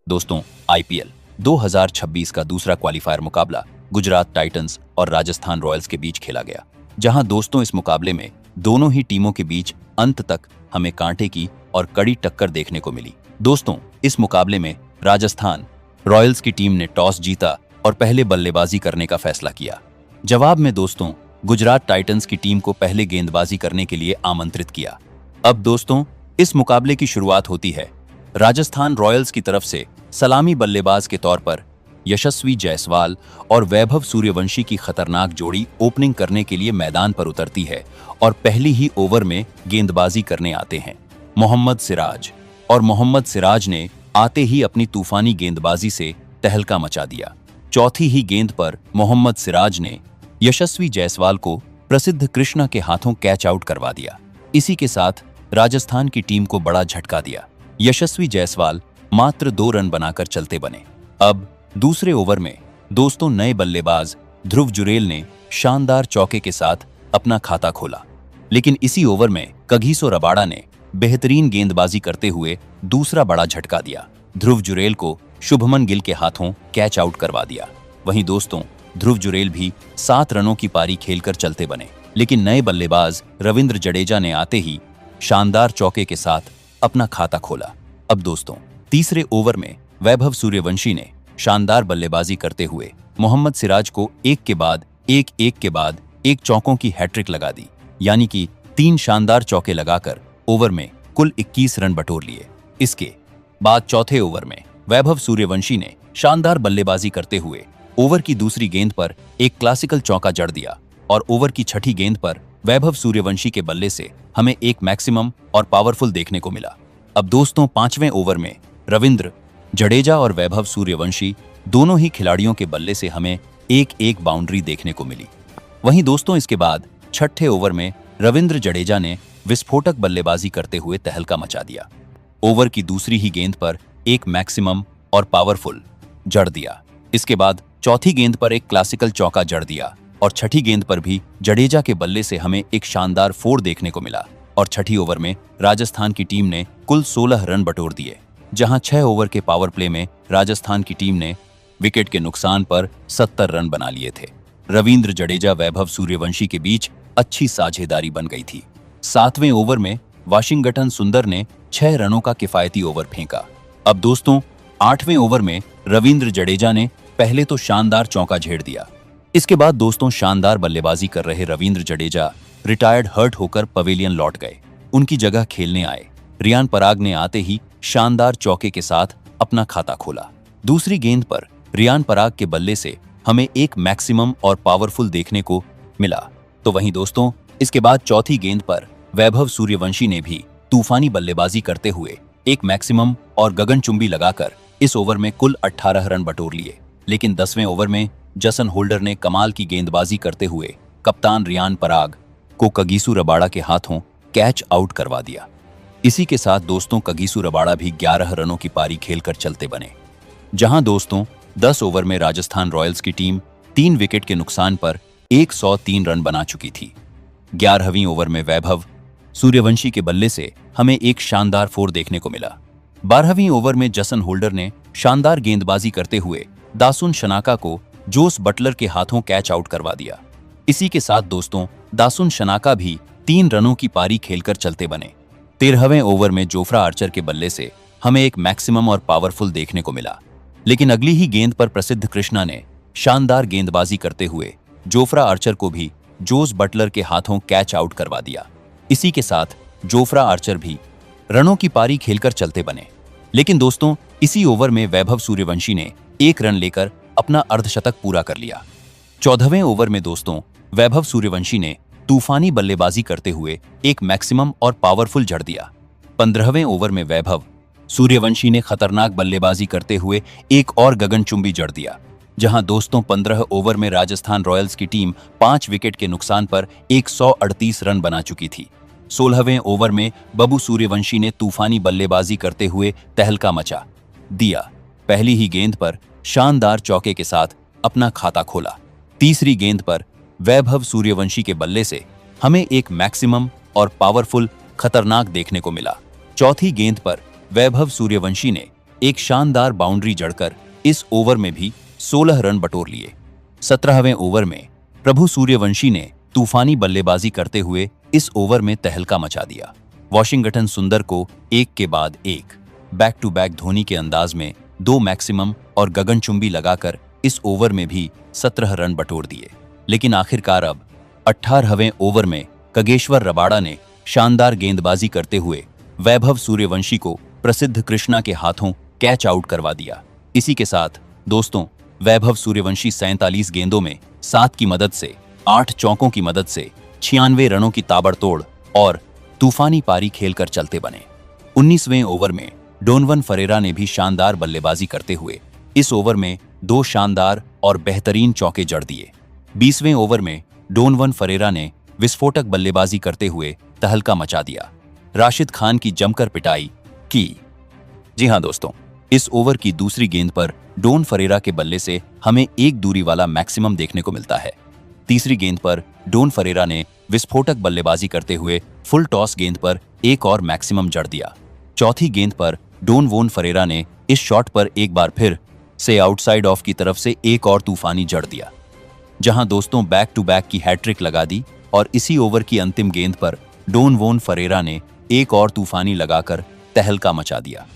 दोस्तों, आईपीएल 2026 का दूसरा क्वालिफायर मुकाबला गुजरात टाइटंस और राजस्थान रॉयल्स के बीच खेला गया, जहां दोस्तों इस मुकाबले में दोनों ही टीमों के बीच अंत तक हमें कांटे की और कड़ी टक्कर देखने को मिली। दोस्तों, इस मुकाबले में राजस्थान रॉयल्स की टीम ने टॉस जीता और पहले बल्लेबाजी करने का फैसला किया। जवाब में दोस्तों गुजरात टाइटंस की टीम को पहले गेंदबाजी करने के लिए आमंत्रित किया। अब दोस्तों इस मुकाबले की शुरुआत होती है राजस्थान रॉयल्स की तरफ से सलामी बल्लेबाज के तौर पर यशस्वी जायसवाल और वैभव सूर्यवंशी की खतरनाक जोड़ी ओपनिंग करने के लिए मैदान पर उतरती है और पहली ही ओवर में गेंदबाजी करने आते हैं मोहम्मद सिराज ने आते ही अपनी तूफानी गेंदबाजी से तहलका मचा दिया। चौथी ही गेंद पर मोहम्मद सिराज ने यशस्वी जायसवाल को प्रसिद्ध कृष्णा के हाथों कैच आउट करवा दिया। इसी के साथ राजस्थान की टीम को बड़ा झटका दिया। यशस्वी जायसवाल मात्र 2 रन बनाकर चलते बने। अब दूसरे ओवर में दोस्तों नए बल्लेबाज ध्रुव जुरेल ने शानदार चौके के साथ अपना खाता खोला, लेकिन इसी ओवर में कगिसो रबाड़ा ने बेहतरीन गेंदबाजी करते हुए दूसरा बड़ा झटका दिया। ध्रुव जुरेल को शुभमन गिल के हाथों कैच आउट करवा दिया। वहीं दोस्तों ध्रुव जुरेल भी 7 रनों की पारी खेलकर चलते बने, लेकिन नए बल्लेबाज रविंद्र जडेजा ने आते ही शानदार चौके के साथ अपना खाता खोला। अब दोस्तों तीसरे ओवर में वैभव सूर्यवंशी ने शानदार बल्लेबाजी करते हुए मोहम्मद सिराज को एक के बाद एक चौकों की हैट्रिक लगा दी, यानी कि 3 शानदार चौके लगाकर ओवर में कुल 21 रन बटोर लिए। इसके बाद चौथे ओवर में वैभव सूर्यवंशी ने शानदार बल्लेबाजी करते हुए ओवर की दूसरी गेंद पर एक क्लासिकल चौका जड़ दिया और ओवर की छठी गेंद पर वैभव सूर्यवंशी के बल्ले से हमें एक मैक्सिमम और पावरफुल देखने को मिला। अब दोस्तों 5वें ओवर में रविंद्र जडेजा और वैभव सूर्यवंशी दोनों ही खिलाड़ियों के बल्ले से हमें एक बाउंड्री देखने को मिली। वहीं दोस्तों इसके बाद 6ठे ओवर में रविंद्र जडेजा ने विस्फोटक बल्लेबाजी करते हुए तहलका मचा दिया। ओवर की दूसरी ही गेंद पर एक मैक्सिमम और पावरफुल जड़ दिया। इसके बाद चौथी गेंद पर एक क्लासिकल चौका जड़ दिया और छठी गेंद पर भी जडेजा के बल्ले से हमें एक शानदार 4 देखने को मिला और छठी ओवर में राजस्थान की टीम ने कुल 16 रन बटोर दिए, जहां 6 ओवर के पावर प्ले में राजस्थान की टीम ने विकेट के नुकसान पर 70 रन बना लिए थे। रविंद्र जडेजा वैभव सूर्यवंशी के बीच अच्छी साझेदारी बन गई थी। 7वें ओवर में वाशिंगटन सुंदर ने 6 रनों का किफायती ओवर फेंका। अब दोस्तों 8वें ओवर में रविंद्र जडेजा ने पहले तो शानदार चौका झेड़ दिया। इसके बाद दोस्तों शानदार बल्लेबाजी कर रहे रविंद्र जडेजा रिटायर्ड हर्ट होकर पवेलियन लौट गए। उनकी जगह खेलने आए रियान पराग ने आते ही शानदार चौके के साथ अपना खाता खोला। दूसरी गेंद पर रियान पराग के बल्ले से हमें एक मैक्सिमम और पावरफुल देखने को मिला। तो वहीं दोस्तों इसके बाद चौथी गेंद पर वैभव सूर्यवंशी ने भी तूफानी बल्लेबाजी करते हुए एक मैक्सिमम और गगनचुंबी लगाकर इस ओवर में कुल 18 रन बटोर लिए। लेकिन 10वें ओवर में जसन होल्डर ने कमाल की गेंदबाजी करते हुए कप्तान रियान पराग को कगिसो रबाड़ा के हाथों कैच आउट करवा दिया। इसी के साथ दोस्तों कगिसो रबाड़ा भी 11 रनों की पारी खेलकर चलते बने, जहां दोस्तों 10 ओवर में राजस्थान रॉयल्स की टीम 3 विकेट के नुकसान पर 103 रन बना चुकी थी। 11वीं ओवर में वैभव सूर्यवंशी के बल्ले से हमें एक शानदार 4 देखने को मिला। 12वीं ओवर में जसन होल्डर ने शानदार गेंदबाजी करते हुए दासुन शनाका को जोस बटलर के हाथों कैच आउट करवा दिया। इसी के साथ दोस्तों दासुन शनाका भी 3 रनों की पारी खेलकर चलते बने। 13वें ओवर में जोफ्रा आर्चर के बल्ले से हमें एक मैक्सिमम और पावरफुल देखने को मिला, लेकिन अगली ही गेंद पर प्रसिद्ध कृष्णा ने शानदार गेंदबाजी करते हुए जोफ्रा आर्चर को भी जोस बटलर के हाथों कैच आउट करवा दिया। इसी के साथ जोफ्रा आर्चर भी रनों की पारी खेलकर चलते बने, लेकिन दोस्तों इसी ओवर में वैभव सूर्यवंशी ने 1 रन लेकर अपना अर्धशतक पूरा कर लिया। 14वें ओवर में दोस्तों वैभव सूर्यवंशी ने तूफानी बल्लेबाजी करते हुए एक मैक्सिमम और पावरफुल जड़ दिया। 15वें ओवर में वैभव सूर्यवंशी ने खतरनाक बल्लेबाजी करते हुए एक और गगनचुंबी जड़ दिया, जहां दोस्तों 15 ओवर में राजस्थान रॉयल्स की टीम 5 विकेट के नुकसान पर 138 रन बना चुकी थी। 16वें ओवर में बबू सूर्यवंशी ने तूफानी बल्लेबाजी करते हुए तहलका मचा दिया। पहली ही गेंद पर शानदार चौके के साथ अपना खाता खोला। तीसरी गेंद पर वैभव सूर्यवंशी के बल्ले से हमें एक मैक्सिमम और पावरफुल खतरनाक देखने को मिला। चौथी गेंद पर वैभव सूर्यवंशी ने एक शानदार बाउंड्री जड़कर इस ओवर में भी 16 रन बटोर लिए। 17वें ओवर में प्रभु सूर्यवंशी ने तूफानी बल्लेबाजी करते हुए इस ओवर में तहलका मचा दिया। वॉशिंगटन सुंदर को एक के बाद एक बैक टू बैक धोनी के अंदाज में 2 मैक्सिमम और गगनचुंबी लगाकर इस ओवर में भी 17 रन बटोर दिए। लेकिन आखिरकार अब 18वें ओवर में कगेश्वर रबाड़ा ने शानदार गेंदबाजी करते हुए वैभव सूर्यवंशी को प्रसिद्ध कृष्णा के हाथों कैच आउट करवा दिया। इसी के साथ दोस्तों वैभव सूर्यवंशी 47 गेंदों में 7 की मदद से 8 चौकों की मदद से 96 रनों की ताबड़तोड़ और तूफानी पारी खेलकर चलते बने। 19वें ओवर में डोनवन फरेरा ने भी शानदार बल्लेबाजी करते हुए इस ओवर में 2 शानदार और बेहतरीन चौके जड़ दिए। 20वें ओवर में डोनवन फरेरा ने विस्फोटक बल्लेबाजी करते हुए तहलका मचा दिया। राशिद खान की जमकर पिटाई की। जी हां दोस्तों, इस ओवर की दूसरी गेंद पर डोन फरेरा के बल्ले से हमें एक दूरी वाला मैक्सिमम देखने को मिलता है। तीसरी गेंद पर डोन फरेरा ने विस्फोटक बल्लेबाजी करते हुए फुल टॉस गेंद पर एक और मैक्सिमम जड़ दिया। चौथी गेंद पर डोन वोन फरेरा ने इस शॉट पर एक बार फिर से आउटसाइड ऑफ की तरफ से एक और तूफानी जड़ दिया, जहां दोस्तों बैक टू बैक की हैट्रिक लगा दी। और इसी ओवर की अंतिम गेंद पर डोन वोन फरेरा ने एक और तूफानी लगाकर तहलका मचा दिया।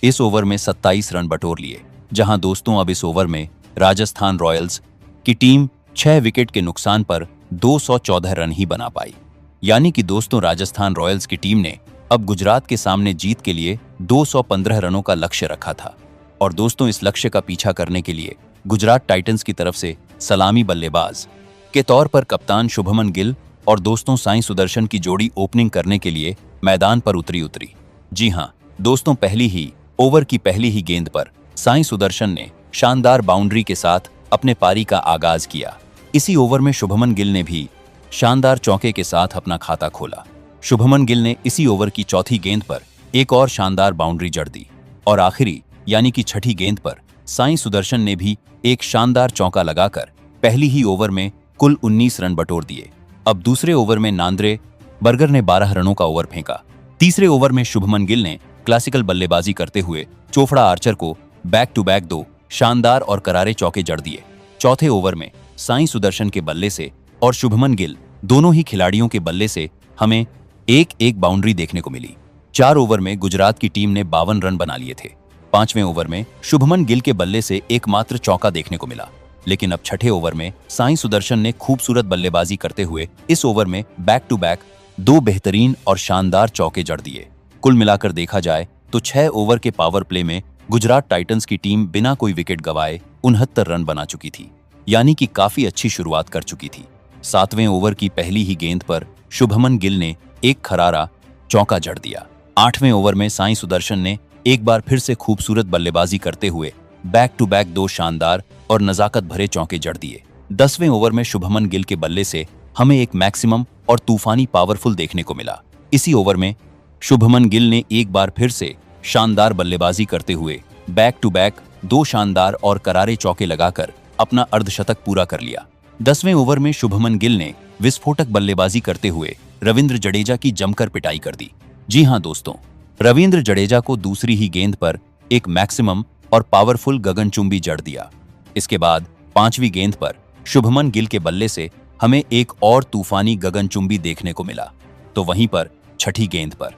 इस ओवर में 27 रन बटोर लिए, जहां दोस्तों अब इस ओवर में राजस्थान रॉयल्स की टीम 6 विकेट के नुकसान पर 214 रन ही बना पाई। यानी कि दोस्तों राजस्थान रॉयल्स की टीम ने अब गुजरात के सामने जीत के लिए 215 रनों का लक्ष्य रखा था। और दोस्तों इस लक्ष्य का पीछा करने के लिए गुजरात टाइटंस की तरफ से सलामी बल्लेबाज के तौर पर कप्तान शुभमन गिल और दोस्तों साई सुदर्शन की जोड़ी ओपनिंग करने के लिए मैदान पर उतरी। जी हां दोस्तों, पहली ही ओवर की पहली ही गेंद पर साई सुदर्शन ने शानदार बाउंड्री के साथ अपने पारी का आगाज किया। इसी ओवर में शुभमन गिल ने भी शानदार चौके के साथ अपना खाता खोला। शुभमन गिल ने इसी ओवर की चौथी गेंद पर एक और शानदार बाउंड्री जड़ दी और आखिरी यानी कि छठी गेंद पर साई सुदर्शन ने भी एक शानदार चौका लगाकर पहली ही ओवर में कुल 19 रन बटोर दिए। अब दूसरे ओवर में नांद्रे बर्गर ने 12 रनों का ओवर फेंका। तीसरे ओवर में शुभमन गिल ने क्लासिकल बल्लेबाजी करते हुए चोपड़ा आर्चर को बैक टू बैक 2 शानदार और करारे चौके जड़ दिए। चौथे ओवर में साई सुदर्शन के बल्ले से और शुभमन गिल दोनों ही खिलाड़ियों के बल्ले से हमें एक बाउंड्री देखने को मिली। 4 ओवर में गुजरात की टीम ने 52 रन बना लिए थे। 5वें ओवर में शुभमन गिल के बल्ले से एकमात्र चौका देखने को मिला। लेकिन अब छठे ओवर में साई सुदर्शन ने खूबसूरत बल्लेबाजी करते हुए इस ओवर में बैक टू बैक 2 बेहतरीन और शानदार चौके जड़ दिए। कुल मिलाकर देखा जाए तो 6 ओवर के पावर प्ले में गुजरात टाइटंस की टीम बिना कोई विकेट गंवाए 69 रन बना चुकी थी, यानी कि काफी अच्छी शुरुआत कर चुकी थी। 7वें ओवर की पहली ही गेंद पर शुभमन गिल ने एक खरारा चौका जड़ दिया। 8वें ओवर में साई सुदर्शन ने एक बार फिर से खूबसूरत बल्लेबाजी करते हुए बैक टू बैक 2 शानदार और नजाकत भरे चौके जड़ दिए। 10वें ओवर में शुभमन गिल के बल्ले से हमें एक मैक्सिमम और तूफानी पावरफुल देखने को मिला। इसी ओवर में शुभमन गिल ने एक बार फिर से शानदार बल्लेबाजी करते हुए बैक टू बैक 2 शानदार और करारे चौके लगाकर अपना अर्धशतक पूरा कर लिया। 10वें ओवर में शुभमन गिल ने विस्फोटक बल्लेबाजी करते हुए रविंद्र जडेजा की जमकर पिटाई कर दी। जी हां दोस्तों, रविंद्र जडेजा को दूसरी ही गेंद पर एक मैक्सिमम और पावरफुल गगनचुंबी जड़ दिया। इसके बाद 5वीं गेंद पर शुभमन गिल के बल्ले से हमें एक और तूफानी गगनचुंबी देखने को मिला। तो वहीं पर छठी गेंद पर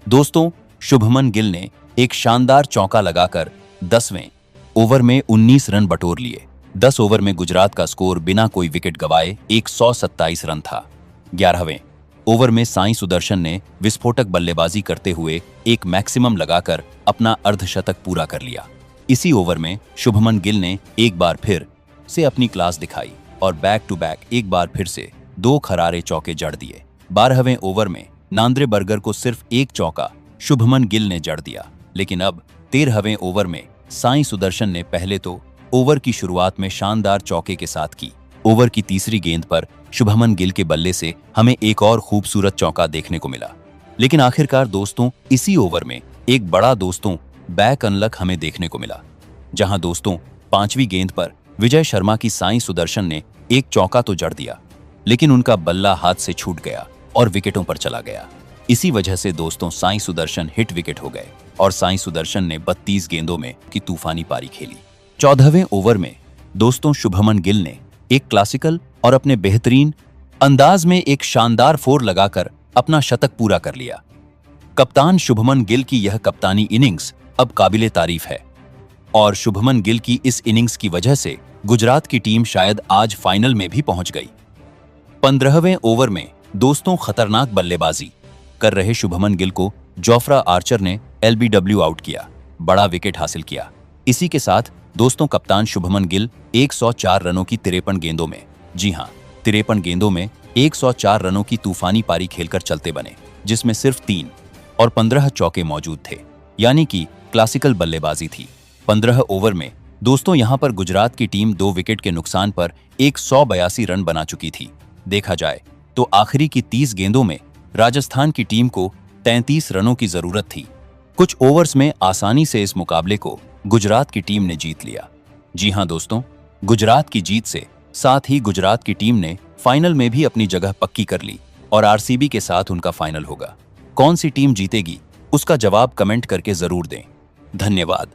दोस्तों शुभमन गिल ने एक शानदार चौका लगाकर 10वें ओवर में 19 रन बटोर लिए। 10 ओवर में गुजरात का स्कोर बिना कोई विकेट गंवाए 127 रन था। 11वें ओवर में साई सुदर्शन ने विस्फोटक बल्लेबाजी करते हुए एक मैक्सिमम लगाकर अपना अर्धशतक पूरा कर लिया। इसी ओवर में शुभमन गिल ने एक बार फिर से अपनी क्लास दिखाई और बैक टू बैक एक बार फिर से 2 खरारे चौके जड़ दिए। 12वें ओवर में नांद्रे बर्गर को सिर्फ एक चौका शुभमन गिल ने जड़ दिया। लेकिन अब 13वें ओवर में साई सुदर्शन ने पहले तो ओवर की शुरुआत में शानदार चौके के साथ की। ओवर की तीसरी गेंद पर शुभमन गिल के बल्ले से हमें एक और खूबसूरत चौका देखने को मिला। लेकिन आखिरकार दोस्तों इसी ओवर में एक बड़ा दोस्तों बैक अनलक हमें देखने को मिला, जहां दोस्तों 5वीं गेंद पर विजय शर्मा की साई सुदर्शन ने एक चौका तो जड़ दिया, लेकिन उनका बल्ला हाथ से छूट गया और विकेटों पर चला गया। इसी वजह से दोस्तों साई सुदर्शन हिट विकेट हो गए और साई सुदर्शन ने 32 गेंदों में की तूफानी पारी खेली। 14वें ओवर में दोस्तों शुभमन गिल ने एक क्लासिकल और अपने बेहतरीन अंदाज में एक शानदार फोर लगाकर अपना शतक पूरा कर लिया। कप्तान शुभमन गिल की यह कप्तानी इनिंग्स अब काबिले तारीफ है और शुभमन गिल की इस इनिंग्स की वजह से गुजरात की टीम शायद आज फाइनल में भी पहुंच गई। 15वें ओवर में दोस्तों खतरनाक बल्लेबाजी कर रहे शुभमन गिल को जोफ्रा आर्चर ने एलबीडब्ल्यू आउट किया, बड़ा विकेट हासिल किया। इसी के साथ दोस्तों कप्तान शुभमन गिल 104 रनों की 53 गेंदों में, जी हां 53 गेंदों में 104 रनों की तूफानी पारी खेलकर चलते बने, जिसमें सिर्फ 3 और 15 चौके मौजूद थे, यानी कि क्लासिकल बल्लेबाजी थी। 15 ओवर में दोस्तों यहां पर गुजरात की टीम 2 विकेट के नुकसान पर 182 रन बना चुकी थी। देखा जाए तो आखिरी की 30 गेंदों में राजस्थान की टीम को 33 रनों की जरूरत थी। कुछ ओवर्स में आसानी से इस मुकाबले को गुजरात की टीम ने जीत लिया। जी हां दोस्तों, गुजरात की जीत से साथ ही गुजरात की टीम ने फाइनल में भी अपनी जगह पक्की कर ली और आरसीबी के साथ उनका फाइनल होगा। कौन सी टीम जीतेगी उसका जवाब कमेंट करके जरूर दें। धन्यवाद।